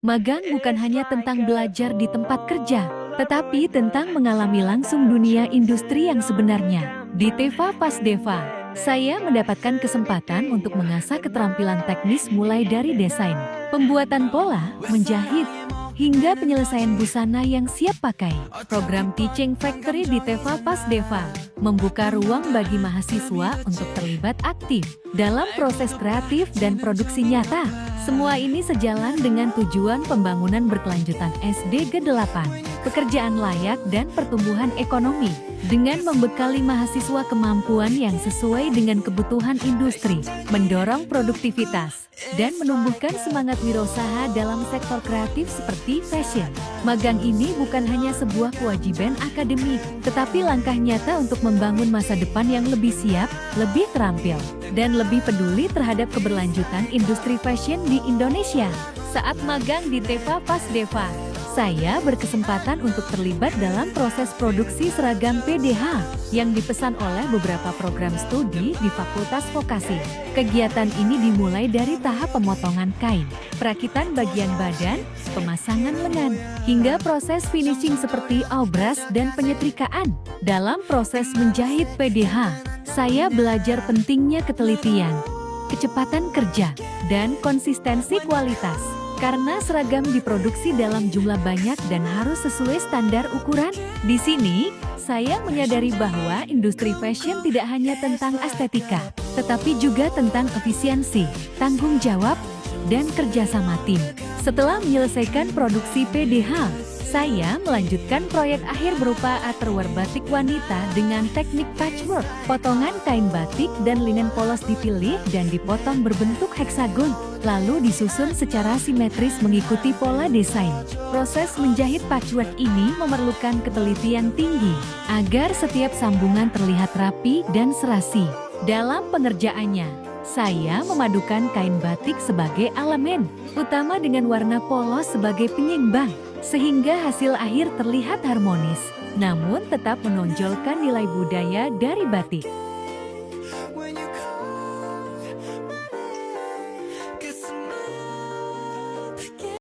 Magang bukan hanya tentang belajar di tempat kerja, tetapi tentang mengalami langsung dunia industri yang sebenarnya. Di Teva Pasdeva, saya mendapatkan kesempatan untuk mengasah keterampilan teknis mulai dari desain, pembuatan pola, menjahit, hingga penyelesaian busana yang siap pakai. Program Teaching Factory di Teva Pasdeva membuka ruang bagi mahasiswa untuk terlibat aktif dalam proses kreatif dan produksi nyata. Semua ini sejalan dengan tujuan pembangunan berkelanjutan SDG 8, pekerjaan layak dan pertumbuhan ekonomi, dengan membekali mahasiswa kemampuan yang sesuai dengan kebutuhan industri, mendorong produktivitas, dan menumbuhkan semangat wirausaha dalam sektor kreatif seperti fashion. Magang ini bukan hanya sebuah kewajiban akademik, tetapi langkah nyata untuk membangun masa depan yang lebih siap, lebih terampil, dan lebih peduli terhadap keberlanjutan industri fashion di Indonesia. Saat magang di Teva Pasdeva, saya berkesempatan untuk terlibat dalam proses produksi seragam PDH yang dipesan oleh beberapa program studi di Fakultas Vokasi. Kegiatan ini dimulai dari tahap pemotongan kain, perakitan bagian badan, pemasangan lengan, hingga proses finishing seperti obras dan penyetrikaan. Dalam proses menjahit PDH, saya belajar pentingnya ketelitian, kecepatan kerja, dan konsistensi kualitas. Karena seragam diproduksi dalam jumlah banyak dan harus sesuai standar ukuran. Di sini, saya menyadari bahwa industri fashion tidak hanya tentang estetika, tetapi juga tentang efisiensi, tanggung jawab, dan kerjasama tim. Setelah menyelesaikan produksi PDH, saya melanjutkan proyek akhir berupa outerwear batik wanita dengan teknik patchwork. Potongan kain batik dan linen polos dipilih dan dipotong berbentuk heksagon, lalu disusun secara simetris mengikuti pola desain. Proses menjahit patchwork ini memerlukan ketelitian tinggi agar setiap sambungan terlihat rapi dan serasi. Dalam pengerjaannya, saya memadukan kain batik sebagai elemen utama dengan warna polos sebagai penyeimbang, sehingga hasil akhir terlihat harmonis, namun tetap menonjolkan nilai budaya dari batik.